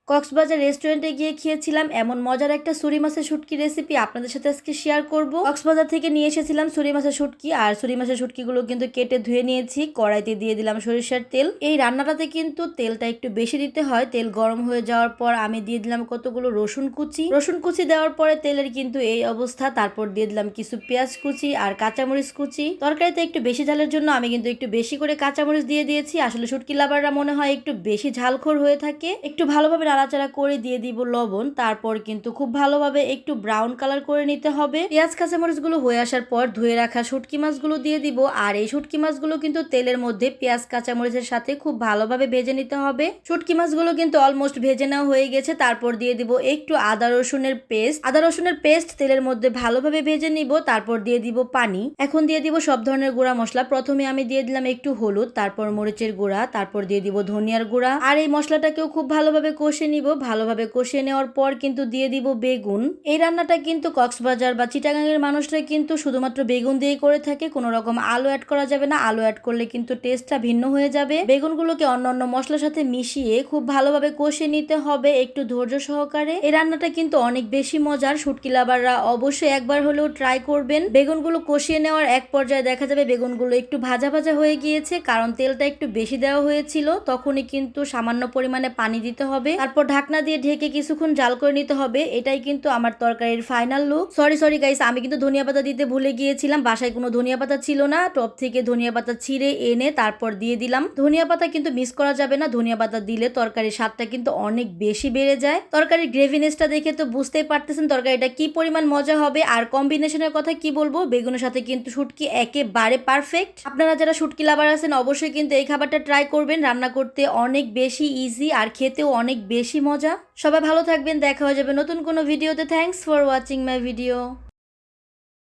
কক্সবাজার রেস্টুরেন্টে গিয়ে খেয়েছিলাম এমন মজার একটা ছুরি মাছের শুটকি রেসিপি আপনাদের সাথে আজকে শেয়ার করব। কক্সবাজার থেকে নিয়ে এসেছিলাম ছুরি মাছের শুটকি, আর ছুরি মাছের শুটকিগুলো কিন্তু কেটে ধুয়ে নিয়েছি। কড়াইতে দিয়ে দিলাম সরিষার তেল। এই রান্নাটাতে কিন্তু তেলটা একটু বেশি দিতে হয়। তেল গরম হয়ে যাওয়ার পর আমি দিয়ে দিলাম কতগুলো রসুন কুচি। রসুন কুচি দেওয়ার পরে তেলের কিন্তু এই অবস্থা। তারপর দিয়ে দিলাম কিছু পেঁয়াজ কুচি আর কাঁচামরিচ কুচি। তরকারিতে একটু বেশি ঝালের জন্য আমি কিন্তু একটু বেশি করে কাঁচামরিচ দিয়ে দিয়েছি। আসলে শুটকি লাভাররা মনে হয় একটু বেশি ঝালখোর হয়ে থাকে। একটু ভালোভাবে নাড়াচাড়া করে দিয়ে দিব লবণ। তারপর কিন্তু খুব ভালোভাবে একটু ব্রাউন কালার করে নিতে হবে। পেঁয়াজ কাঁচামরিচ গুলো হয়ে আসার পর ধুয়ে রাখা শুটকি মাছগুলো দিয়ে দিব। আর এই শুটকি মাছগুলো কিন্তু তেলের মধ্যে পেঁয়াজ কাঁচামরিচের সাথে খুব ভালোভাবে ভেজে নিতে হবে। শুটকি মাছগুলো কিন্তু অলমোস্ট ভেজে নেওয়া হয়ে গেছে। তারপর দিয়ে দিব একটু আদা রসুনের পেস্ট। আদা রসুনের পেস্ট তেলের মধ্যে ভালোভাবে ভেজে নিব। তারপর দিয়ে দিব পানি। এখন দিয়ে দিব সব ধরনের গুঁড়া মশলা। প্রথমে আমি দিয়ে দিলাম একটু হলুদ, তারপর মরিচের গুঁড়া, তারপর দিয়ে দিব ধনিয়ার গুঁড়া। আর এই মশলাটাকেও খুব ভালোভাবে কষে নিব। ভালোভাবে কষিয়ে নেওয়ার পর কিন্তু দিয়ে দিব বেগুন। এই রান্নাটা কিন্তু কক্সবাজার বা চিটাগাংয়ের মানুষরা কিন্তু শুধুমাত্র বেগুন দিয়ে করে থাকে, কোনো রকম আলু অ্যাড করা যাবে না। আলু অ্যাড করলে কিন্তু টেস্টটা ভিন্ন হয়ে যাবে। বেগুনগুলোকে অন্যান্য মশলার সাথে মিশিয়ে খুব ভালোভাবে কষিয়ে নিতে হবে একটু ধৈর্য সহকারে। এই রান্নাটা কিন্তু অনেক বেশি মজার। শুটকি লাভাররা অবশ্যই একবার হলেও ট্রাই করবেন। বেগুনগুলো কষিয়ে নেওয়ার এক পর্যায়ে দেখা যাবে বেগুনগুলো একটু ভাজা ভাজা হয়ে গিয়েছে, কারণ তেলটা একটু বেশি দেওয়া হয়েছিল। তখনই কিন্তু সামান্য পরিমাণে পানি দিতে হবে। তারপর ঢাকনা দিয়ে ঢেকে কিছুক্ষণ জাল করে নিতে হবে। এটাই কিন্তু আমার তরকারির ফাইনাল লুক। সরি গাইস, আমি কিন্তু ধনিয়া পাতা দিতে ভুলে গিয়েছিলাম। বাসায় কোনো ধনিয়া পাতা ছিল না। টপ থেকে ধনিয়া পাতা ছিঁড়ে এনে তারপর দিয়ে দিলাম। ধনিয়া পাতা কিন্তু মিস করা যাবে না। ধনিয়া পাতা দিলে তরকারির স্বাদটা কিন্তু অনেক বেশি বেড়ে যায়। তরকারির গ্রেভিনেসটা দেখে তো বুঝতেই পারতেছেন তরকারিটা কি পরিমাণ মজা হবে। আর কম্বিনেশনের কথা কি বলবো, বেগুনের সাথে কিন্তু শুটকি একেবারে পারফেক্ট। আপনারা যারা শুটকি লাভার আছেন অবশ্যই কিন্তু এই খাবারটা ট্রাই করবেন। রান্না করতে অনেক বেশি ইজি আর খেতেও অনেক বেশি মজা। সবাই ভালো থাকবেন, দেখা হয়ে যাবে নতুন কোনো ভিডিওতে। Thanks for watching my video.